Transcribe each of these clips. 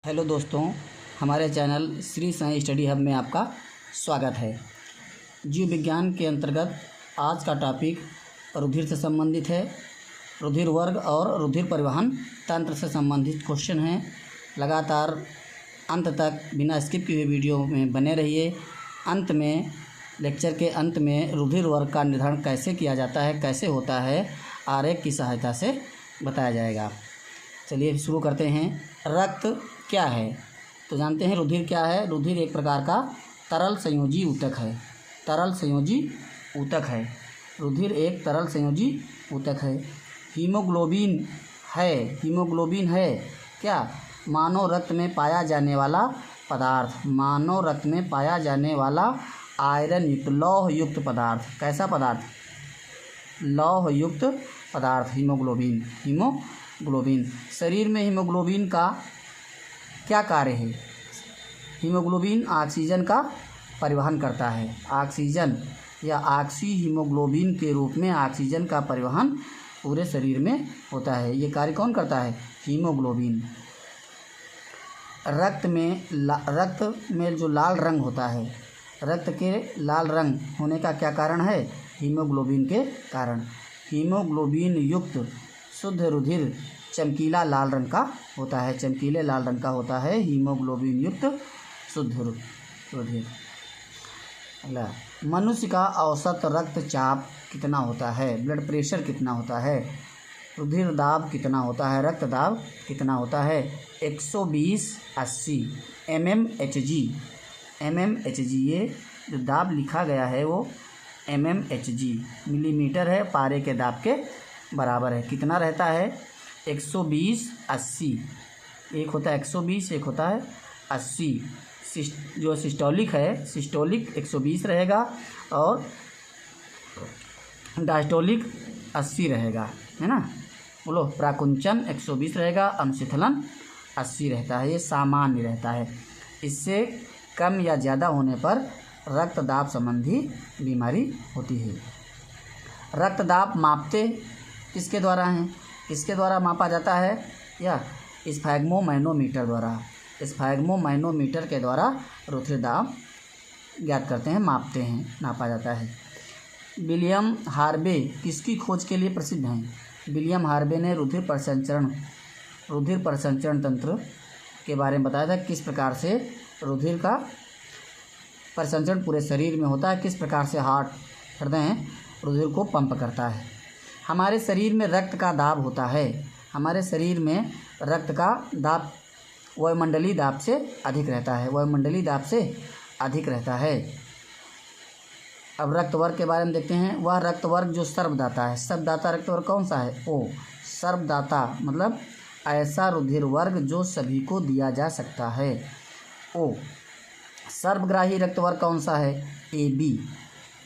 Hello दोस्तों, हमारे channel Shri Sai study hub में आपका स्वागत है। जीव विज्ञान के अंतर्गत आज का टॉपिक रुधिर से संबंधित है। रुधिर वर्ग और रुधिर परिवहन तंत्र से संबंधित क्वेश्चन हैं। लगातार अंत तक बिना स्किप किए वीडियो में बने रहिए। अंत में लेक्चर के अंत में रुधिर वर्ग का निर्धारण कैसे किया जाता है, कैसे होता है, आरेख की सहायता से बताया जाएगा। चलिए शुरू करते हैं। रक्त क्या है? तो जानते हैं रुधिर क्या है। रुधिर एक प्रकार का तरल संयोजी ऊतक है। तरल संयोजी ऊतक है। रुधिर एक तरल संयोजी ऊतक है। हीमोग्लोबिन है। हीमोग्लोबिन है क्या? मानव रक्त में पाया जाने वाला पदार्थ। मानव रक्त में पाया जाने वाला आयरन युक्त, लौह युक्त पदार्थ। कैसा पदार्थ? लौह युक्त पदार्थ हीमोग्लोबिन। हीमोग्लोबिन शरीर में हीमोग्लोबिन का क्या कार्य है? हीमोग्लोबिन ऑक्सीजन का परिवहन करता है। ऑक्सीजन या ऑक्सी हीमोग्लोबिन के रूप में ऑक्सीजन का परिवहन पूरे शरीर में होता है। ये कार्य कौन करता है? हीमोग्लोबिन। रक्त में जो लाल रंग होता है, रक्त के लाल रंग होने का क्या कारण है? हीमोग्लोबिन के कारण। हीमोग्लोबिन युक्त शुद्ध रुधिर चमकीला लाल रंग का होता है। चमकीले लाल रंग का होता है हीमोग्लोबिन युक्त शुद्ध रुधिर। अगला, मनुष्य का औसत रक्तचाप कितना होता है? ब्लड प्रेशर कितना होता है? रुधिर दाब कितना होता है? रक्त दाब कितना होता है? 120/80 mmHg। mmHg ये जो दाब लिखा गया है वो mmHg मिलीमीटर है, पारे के दाब के बराबर है। कितना रहता है? 120/80। एक होता है 120, एक होता है 80। जो सिस्टोलिक है, सिस्टोलिक 120 रहेगा और डायस्टोलिक 80 रहेगा, है ना। बोलो, प्राकुंचन 120 रहेगा, अनुशीतलन 80 रहता है। ये सामान्य रहता है। इससे कम या ज़्यादा होने पर रक्तदाब संबंधी बीमारी होती है। रक्तदाब मापते किसके द्वारा हैं? किसके द्वारा मापा जाता है? या स्फैग्मोमैनोमीटर द्वारा। स्फैग्मोमैनोमीटर के द्वारा रुधिर दाब ज्ञात करते हैं, मापते हैं, नापा जाता है। विलियम हार्वे किसकी खोज के लिए प्रसिद्ध हैं? विलियम हार्वे ने रुधिर परिसंचरण तंत्र के बारे में बताया था। किस प्रकार से रुधिर का परिसंचरण पूरे शरीर में होता है, किस प्रकार से हृदय रुधिर को पंप करता है। हमारे शरीर में रक्त का दाब होता है। हमारे शरीर में रक्त का दाब वायुमंडलीय दाब से अधिक रहता है। वायुमंडलीय दाब से अधिक रहता है। अब रक्त वर्ग के बारे में देखते हैं। वह रक्त वर्ग जो सर्वदाता है। सर्वदाता रक्त वर्ग कौन सा है? ओ। सर्वदाता मतलब ऐसा रुधिर वर्ग जो सभी को दिया जा सकता है। ओ। सर्वग्राही रक्त वर्ग कौन सा है? A B.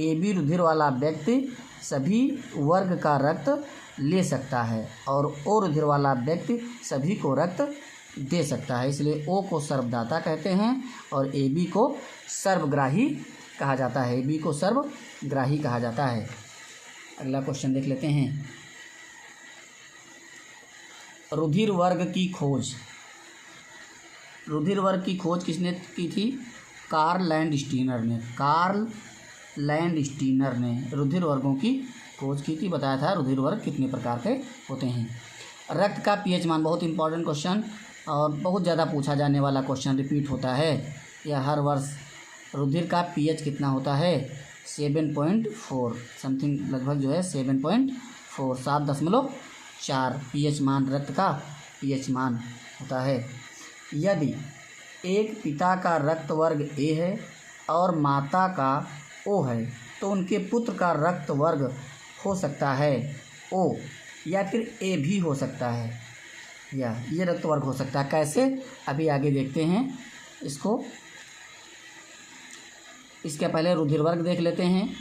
ए बी रुधिर वाला व्यक्ति सभी वर्ग का रक्त ले सकता है और ओ रुधिर वाला व्यक्ति सभी को रक्त दे सकता है। इसलिए ओ को सर्वदाता कहते हैं और ए बी को सर्वग्राही कहा जाता है। ए बी को सर्वग्राही कहा जाता है। अगला क्वेश्चन देख लेते हैं। रुधिर वर्ग की खोज। रुधिर वर्ग की खोज किसने की थी? कार्ल लैंडस्टीनर ने रुधिर वर्गों की खोज की थी। बताया था रुधिर वर्ग कितने प्रकार के होते हैं। रक्त का पीएच मान, बहुत इंपॉर्टेंट क्वेश्चन और बहुत ज़्यादा पूछा जाने वाला क्वेश्चन, रिपीट होता है यह हर वर्ष। रुधिर का पीएच कितना होता है? 7.4 समथिंग, लगभग जो है 7.4, 7.4 पीएच मान रक्त का पीएच मान होता है। यदि एक पिता का रक्त वर्ग ए है और माता का ओ है तो उनके पुत्र का रक्त वर्ग हो सकता है ओ या फिर ए भी हो सकता है, या ये रक्त वर्ग हो सकता है। कैसे? अभी आगे देखते हैं इसको। इसके पहले रुधिर वर्ग देख लेते हैं।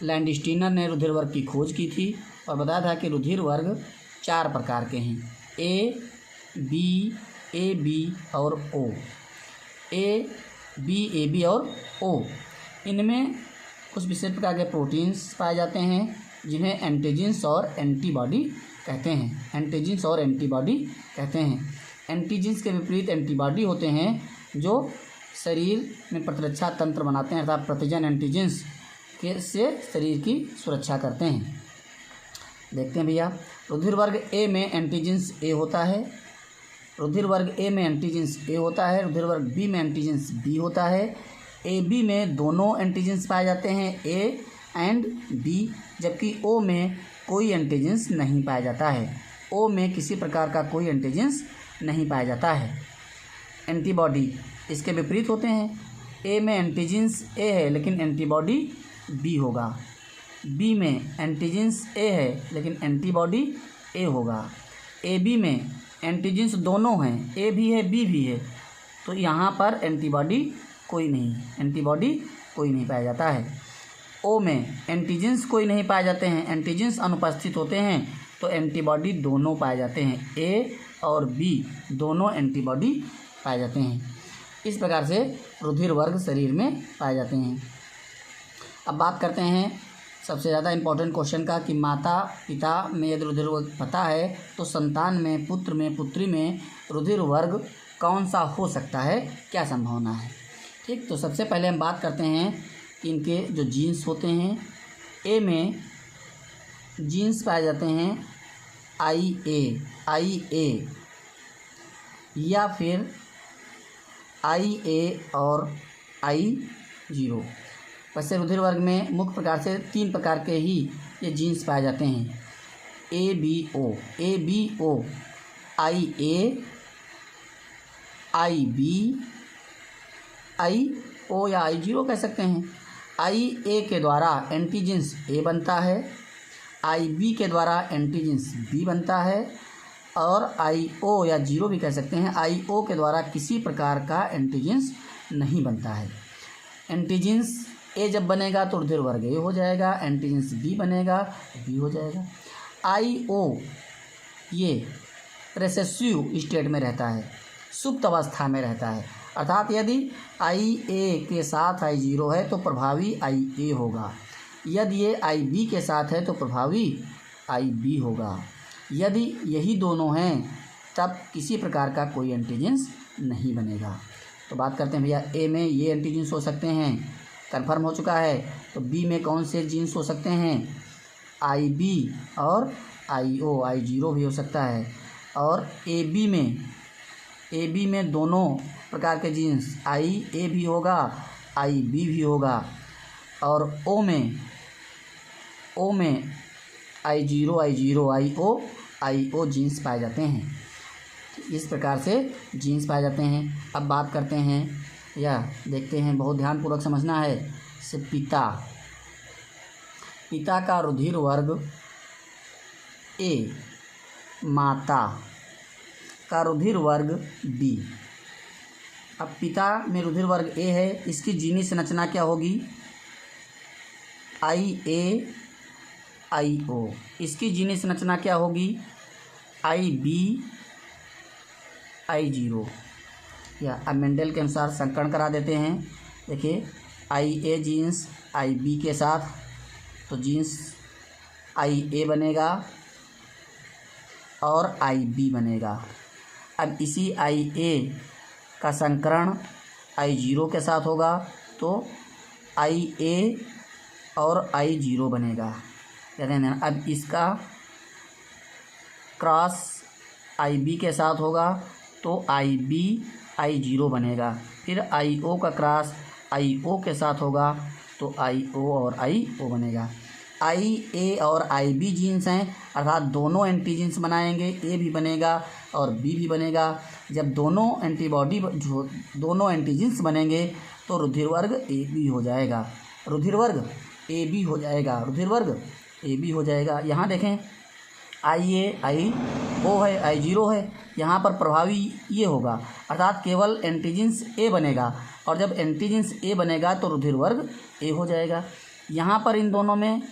लैंडस्टीनर ने रुधिर वर्ग की खोज की थी और बताया था कि रुधिर वर्ग 4 प्रकार के हैं। ए बी और ओ। ए बी और ओ। इनमें कुछ विशेष प्रकार के प्रोटीन्स पाए जाते हैं जिन्हें एंटीजेंस और एंटीबॉडी कहते हैं, एंटीजेंस और एंटीबॉडी कहते हैं। एंटीजेंस के विपरीत एंटीबॉडी होते हैं जो शरीर में प्रतिरक्षा तंत्र बनाते हैं, अर्थात प्रतिजन एंटीजेंस के से शरीर की सुरक्षा करते हैं। देखते हैं भैया, रुधिर वर्ग ए में एंटीजेंस ए होता है, रुधिर वर्ग ए में एंटीजेंस ए होता है, रुधिर वर्ग बी में एंटीजेंस बी होता है। ए बी में दोनों एंटीजेंस पाए जाते हैं, ए एंड बी, जबकि ओ में कोई एंटीजेंस नहीं पाया जाता है, ओ में किसी प्रकार का कोई एंटीजेंस नहीं पाया जाता है। एंटीबॉडी इसके विपरीत होते हैं, ए में एंटीजेंस ए है लेकिन एंटीबॉडी बी होगा, बी में एंटीजेंस ए है लेकिन एंटीबॉडी ए होगा। ए बी में एंटीजेंस दोनों हैं, ए भी है बी भी है, तो यहाँ पर एंटीबॉडी कोई नहीं पाया जाता है। ओ में एंटीजेंस कोई नहीं पाए जाते हैं, एंटीजेंस अनुपस्थित होते हैं, तो एंटीबॉडी दोनों पाए जाते हैं, ए और बी दोनों एंटीबॉडी पाए जाते हैं। इस प्रकार से रुधिर वर्ग शरीर में पाए जाते हैं। अब बात करते हैं सबसे ज़्यादा इम्पोर्टेंट क्वेश्चन का कि माता पिता में यदि रुधिर वर्ग पता है तो संतान में, पुत्र में, पुत्री में रुधिर वर्ग कौन सा हो सकता है, क्या संभावना है। ठीक, तो सबसे पहले हम बात करते हैं कि इनके जो जीन्स होते हैं, ए में जीन्स पाए जाते हैं IA या फिर IA और I0। वैसे रुधिर वर्ग में मुख्य प्रकार से 3 प्रकार के ही ये जीन्स पाए जाते हैं, ABO, IA, IB, I0 या I0 कह सकते हैं। IA के द्वारा एंटीजेंस A बनता है, IB के द्वारा एंटीजेंस B बनता है, और I0 या 0 भी कह सकते हैं, I0 के द्वारा किसी प्रकार का एंटीजेंस नहीं बनता है। एंटीजेंस A जब बनेगा तो रुधिर वर्ग A हो जाएगा, एंटीजेंस B बनेगा B हो जाएगा। I0 ये रिसेसिव स्टेट में रहता है, सुप्त अवस्था में रहता है, अर्थात यदि IA के साथ I0 है तो प्रभावी IA होगा, यदि ये IB के साथ है तो प्रभावी IB होगा। यदि यही दोनों हैं तब किसी प्रकार का कोई एंटीजेंस नहीं बनेगा। तो बात करते हैं भैया, ए में ये एंटीजेंस हो सकते हैं, कंफर्म हो चुका है। तो बी में कौन से जीन्स हो सकते हैं, IB और I0 भी हो सकता है। और AB में दोनों प्रकार के जीन्स IA भी होगा, IB भी होगा। और O में I0 जीन्स पाए जाते हैं। इस प्रकार से जीन्स पाए जाते हैं। अब बात करते हैं या देखते हैं, बहुत ध्यानपूर्वक समझना है। से पिता का रुधिर वर्ग A, माता का रुधिर वर्ग B। अब पिता में रुधिर वर्ग A है, इसकी जीनी संरचना क्या होगी, IA, इसकी जीनी संरचना क्या होगी, IB, I0। या अब मेंडल के अनुसार संकरण करा देते हैं। देखिए, IA जीन्स IB के साथ, तो जीन्स IA बनेगा और IB बनेगा। अब इसी IA का संकरण I0 के साथ होगा तो IA और I0 बनेगा। कहते हैं अब इसका क्रॉस IB के साथ होगा तो IB I0 बनेगा। फिर I0 का क्रॉस I0 के साथ होगा तो I0 और I0 बनेगा। IA और IB जीन्स हैं, अर्थात दोनों एंटीजेंस बनाएंगे, A भी बनेगा और B भी बनेगा। जब दोनों एंटीजेंस बनेंगे तो रुधिर वर्ग AB हो जाएगा, रुधिर वर्ग AB हो जाएगा, रुधिर वर्ग AB हो जाएगा। यहाँ देखें, IA I0 है, I0 है, यहाँ पर प्रभावी ये होगा, अर्थात केवल एंटीजेंस A बनेगा, और जब एंटीजेंस A बनेगा तो रुधिर वर्ग A हो जाएगा। यहाँ पर इन दोनों में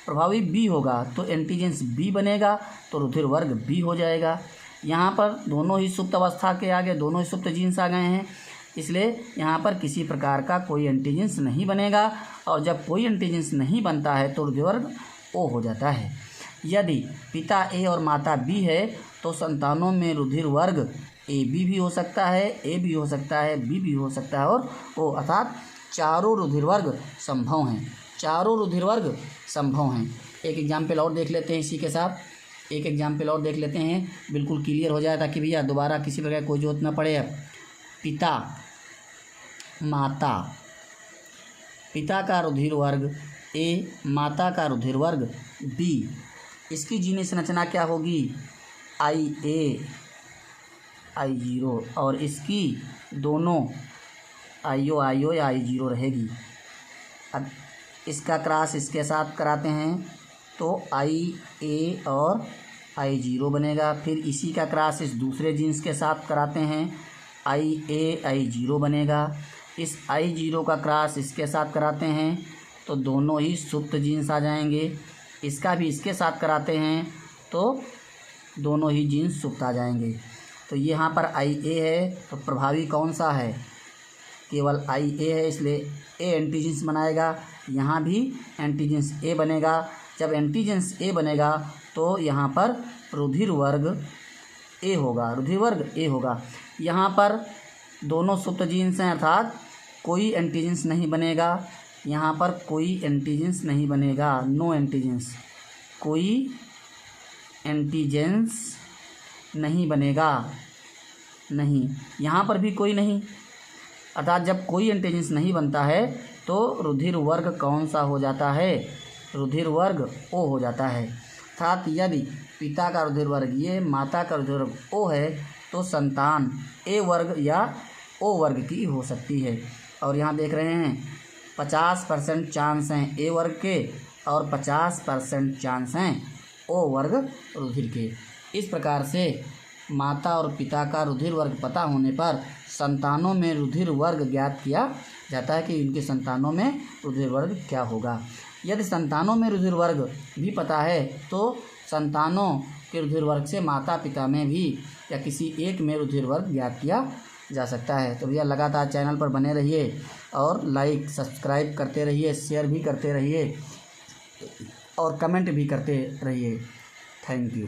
प्रभावी B होगा तो एंटीजेंस B बनेगा तो रुधिर वर्ग B हो जाएगा। यहाँ पर दोनों ही सुप्त अवस्था के आगे दोनों ही सुप्त जीन्स आ गए हैं, इसलिए यहाँ पर किसी प्रकार का कोई एंटीजेंस नहीं बनेगा, और जब कोई एंटीजेंस नहीं बनता है तो रुधिर वर्ग O हो जाता है। यदि पिता ए और माता बी है तो संतानों में रुधिर वर्ग ए बी भी हो सकता है, ए भी हो सकता है, बी भी हो सकता है और ओ, अर्थात चारों रुधिर वर्ग संभव हैं, चारों रुधिर वर्ग संभव हैं। एक एग्जाम्पल और देख लेते हैं, इसी के साथ एक एग्जाम्पल और देख लेते हैं, बिल्कुल क्लियर हो जाए ताकि भैया दोबारा किसी प्रकार कोई जरूरत न पड़े। पिता माता, पिता का रुधिर वर्ग ए, माता का रुधिर वर्ग बी, इसकी जीनी संरचना क्या होगी, IA I0 और इसकी दोनों IO या I0 रहेगी। अब इसका क्रॉस इसके साथ कराते हैं तो IA और I0 बनेगा, फिर इसी का क्रॉस इस दूसरे जीन्स के साथ कराते हैं IA I0 बनेगा, इस I0 का क्रॉस इसके साथ कराते हैं तो दोनों ही सुप्त जीन्स आ जाएंगे, इसका भी इसके साथ कराते हैं तो दोनों ही जीन्स सुप्त आ जाएंगे। तो यहाँ पर IA है तो प्रभावी कौन सा है, केवल IA है, इसलिए ए एंटीजेंस बनाएगा, यहाँ भी एंटीजेंस ए बनेगा। जब एंटीजेंस ए बनेगा तो यहाँ पर रुधिर वर्ग ए होगा, रुधिर वर्ग ए होगा। यहाँ पर दोनों सुप्त जीन्स हैं अर्थात कोई एंटीजेंस नहीं बनेगा, यहाँ पर कोई एंटीजेंस नहीं बनेगा, नो एंटीजेंस, कोई एंटीजेंस नहीं बनेगा, नहीं, यहाँ पर भी कोई नहीं, अर्थात जब कोई एंटीजेंस नहीं बनता है तो रुधिर वर्ग कौन सा हो जाता है, रुधिर वर्ग ओ हो जाता है। अर्थात यदि पिता का रुधिर वर्ग ये, माता का रुधिर वर्ग ओ है तो संतान ए वर्ग या ओ वर्ग की हो सकती है। और यहाँ देख रहे हैं 50% चांस हैं ए वर्ग के और 50% चांस हैं ओ वर्ग रुधिर के। इस प्रकार से माता और पिता का रुधिर वर्ग पता होने पर संतानों में रुधिर वर्ग ज्ञात किया जाता है कि उनके संतानों में रुधिर वर्ग क्या होगा। यदि संतानों में रुधिर वर्ग भी पता है तो संतानों के रुधिर वर्ग से माता पिता में भी या किसी एक में रुधिर वर्ग ज्ञात किया जा सकता है। तो भैया लगातार चैनल पर बने रहिए और लाइक सब्सक्राइब करते रहिए, शेयर भी करते रहिए और कमेंट भी करते रहिए। Thank you.